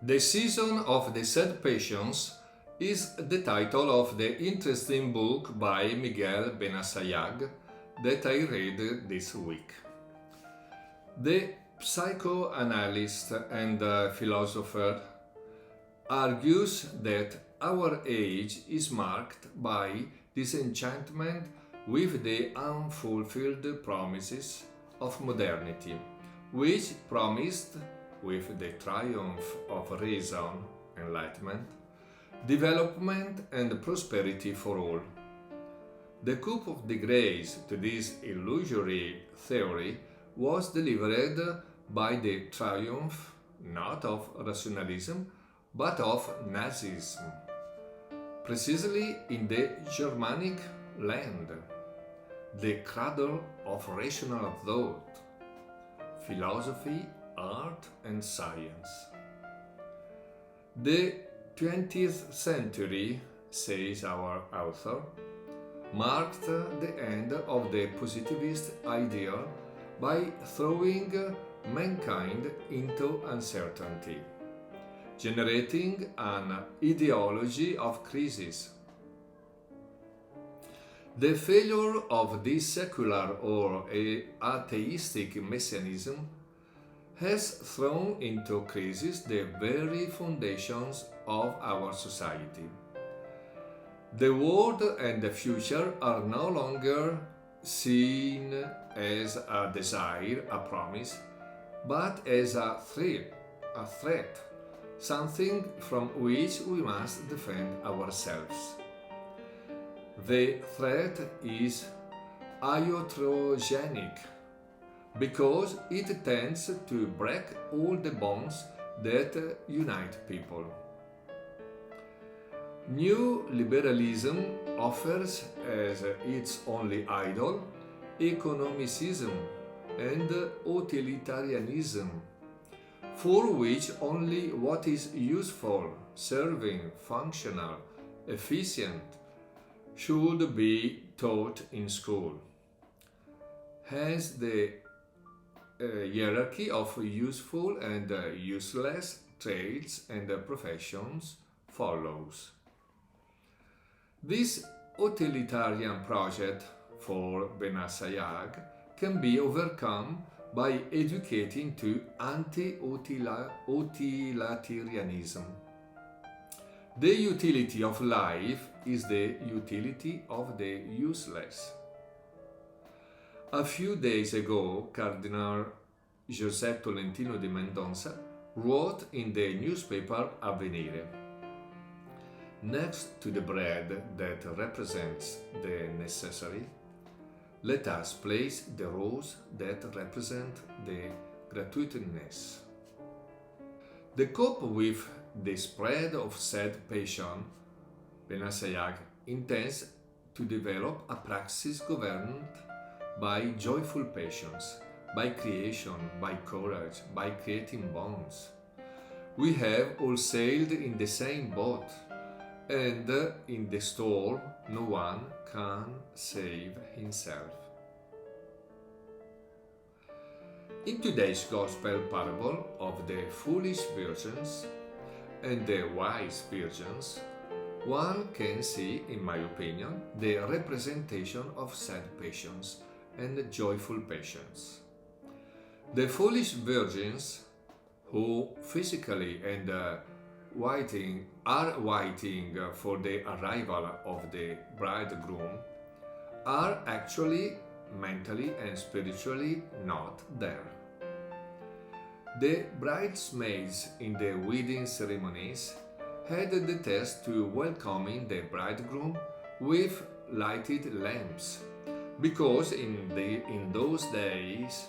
The Season of the Sad Passions is the title of the interesting book by Miguel Benasayag that I read this week. The psychoanalyst and philosopher argues that our age is marked by disenchantment with the unfulfilled promises of modernity, which promised, with the triumph of reason, enlightenment, development and prosperity for all. The coup of the grace to this illusory theory was delivered by the triumph not of rationalism but of Nazism, precisely in the Germanic land, the cradle of rational thought, philosophy, art and science. The 20th century, says our author, marked the end of the positivist ideal by throwing mankind into uncertainty, generating an ideology of crisis. The failure of this secular or atheistic messianism has thrown into crisis the very foundations of our society. The world and the future are no longer seen as a desire, a promise, but as a threat, something from which we must defend ourselves. The threat is iatrogenic, because it tends to break all the bonds that unite people. New liberalism offers as its only idol economicism and utilitarianism, for which only what is useful, serving, functional, efficient should be taught in school. Hence the hierarchy of useful and useless trades and professions follows. This utilitarian project for Benasayag can be overcome by educating to anti-utilitarianism. The utility of life is the utility of the useless. A few days ago, Cardinal José Tolentino de Mendonça wrote in the newspaper Avvenire, "Next to the bread that represents the necessary, let us place the rose that represents the gratuitousness." To cope with the spread of sad passion, Benasayag intends to develop a praxis governed by joyful passions, by creation, by courage, by creating bonds. We have all sailed in the same boat, and in the storm no one can save himself. In today's Gospel parable of the foolish virgins and the wise virgins, one can see, in my opinion, the representation of sad passions and joyful passions. The foolish virgins, who physically and are waiting for the arrival of the bridegroom, are actually mentally and spiritually not there. The bridesmaids in the wedding ceremonies had the task to welcoming the bridegroom with lighted lamps, because in those days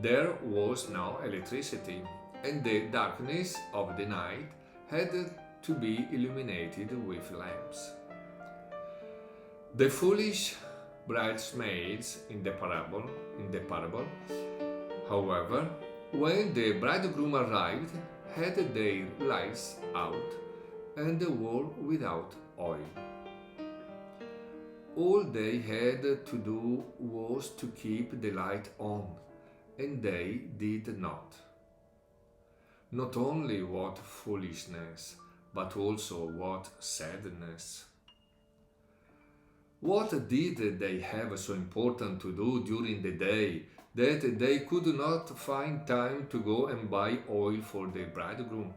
there was no electricity, and the darkness of the night had to be illuminated with lamps. The foolish bridesmaids in the parable, however, when the bridegroom arrived, had their lights out and were without oil. All they had to do was to keep the light on, and they did not. not only what foolishness, but also what sadness. What did they have so important to do during the day that they could not find time to go and buy oil for the bridegroom?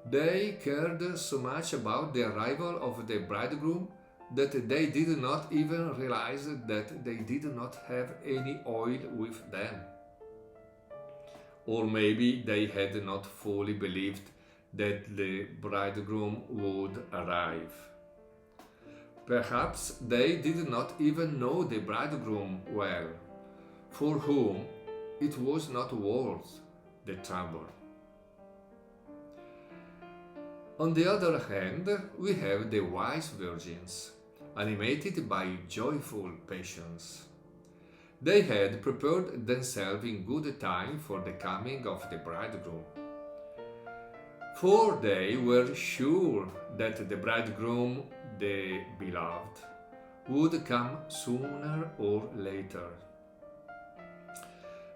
They cared so much about the arrival of the bridegroom that they did not even realize that they did not have any oil with them. Or maybe they had not fully believed that the bridegroom would arrive. Perhaps they did not even know the bridegroom well, for whom it was not worth the trouble. On the other hand, we have the wise virgins, animated by joyful patience. They had prepared themselves in good time for the coming of the bridegroom. For they were sure that the bridegroom, the beloved, would come sooner or later.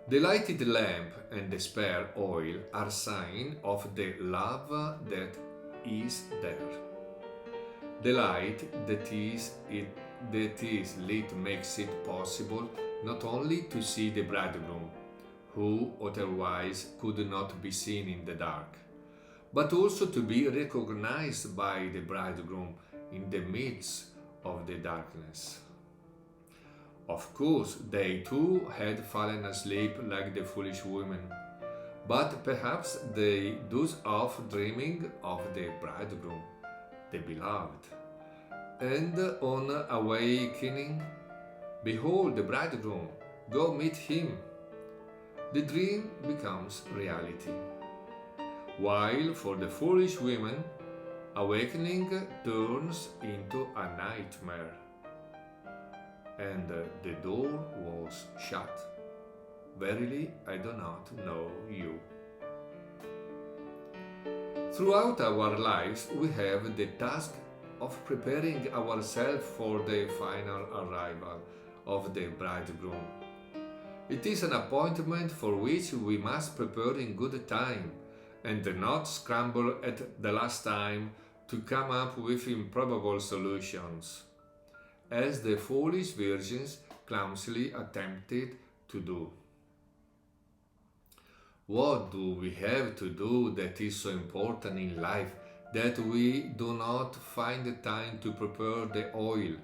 The lighted lamp and the spare oil are sign of the love that is there. The light that is lit makes it possible not only to see the bridegroom, who otherwise could not be seen in the dark, but also to be recognized by the bridegroom in the midst of the darkness. Of course, they too had fallen asleep like the foolish women, but perhaps they dozed off dreaming of the bridegroom, the beloved. And on awakening, behold the bridegroom, go meet him. The dream becomes reality. While for the foolish women, awakening turns into a nightmare. And the door was shut. Verily, I do not know you. Throughout our lives, we have the task of preparing ourselves for the final arrival of the bridegroom. It is an appointment for which we must prepare in good time and not scramble at the last time to come up with improbable solutions, as the foolish virgins clumsily attempted to do. What do we have to do that is so important in life that we do not find the time to prepare the oil,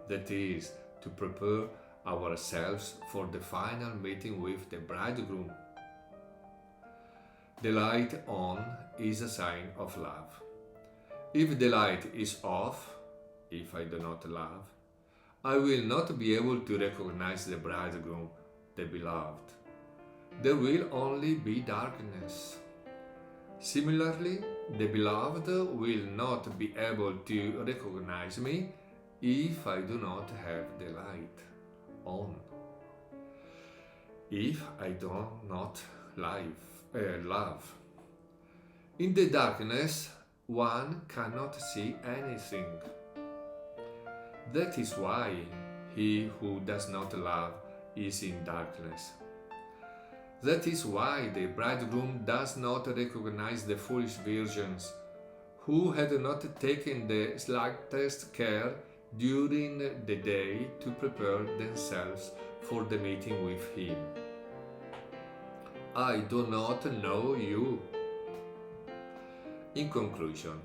that is, to prepare ourselves for the final meeting with the bridegroom? The light on is a sign of love. If the light is off, if I do not love, I will not be able to recognize the bridegroom, the beloved. There will only be darkness. Similarly, the beloved will not be able to recognize me if I do not have the light on. If I do not love. In the darkness, one cannot see anything. That is why he who does not love is in darkness. That is why the bridegroom does not recognize the foolish virgins, who had not taken the slightest care during the day to prepare themselves for the meeting with him. I do not know you. In conclusion,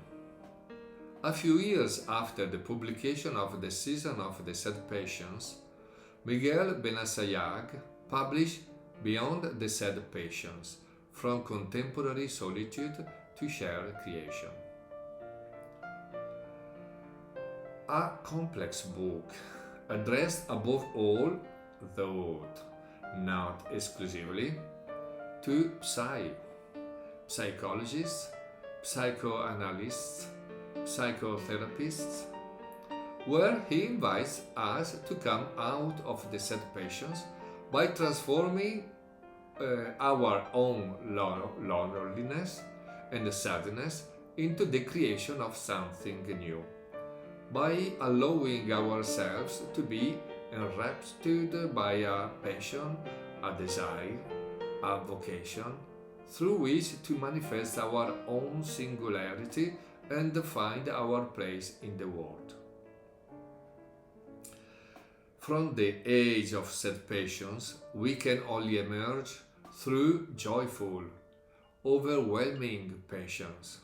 a few years after the publication of The Season of the Sad Patience, Miguel Benasayag published Beyond the Sad Patience, From Contemporary Solitude to Shared Creation. A complex book addressed above all, though not exclusively, to psychologists, psychoanalysts, psychotherapists, where he invites us to come out of the sad patience by transforming our own loneliness and sadness into the creation of something new, by allowing ourselves to be enraptured by a passion, a desire, a vocation, through which to manifest our own singularity and find our place in the world. From the age of sad passions, we can only emerge through joyful, overwhelming passions,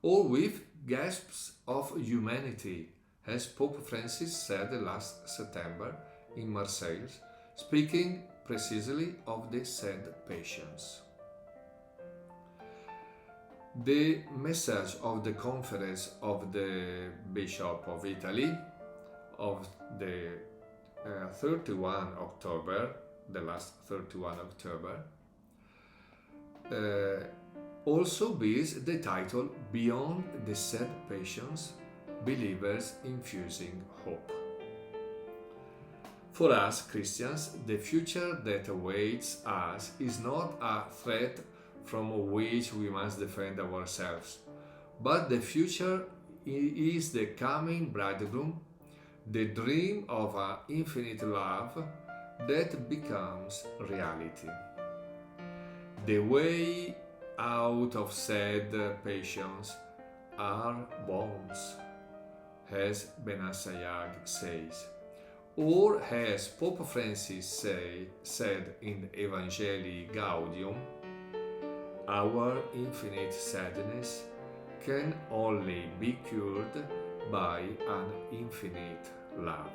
or with gasps of humanity, as Pope Francis said last September in Marseille, speaking precisely of the sad passions. The message of the Conference of the Bishop of Italy of the 31 October, the last 31 October, also bears the title Beyond the Sad Passions, Believers Infusing Hope. For us Christians, the future that awaits us is not a threat from which we must defend ourselves, but the future is the coming bridegroom, the dream of an infinite love that becomes reality. The way out of sad passions are bonds, as Benasayag says, or as Pope Francis said in Evangelii Gaudium, our infinite sadness can only be cured by an infinite love.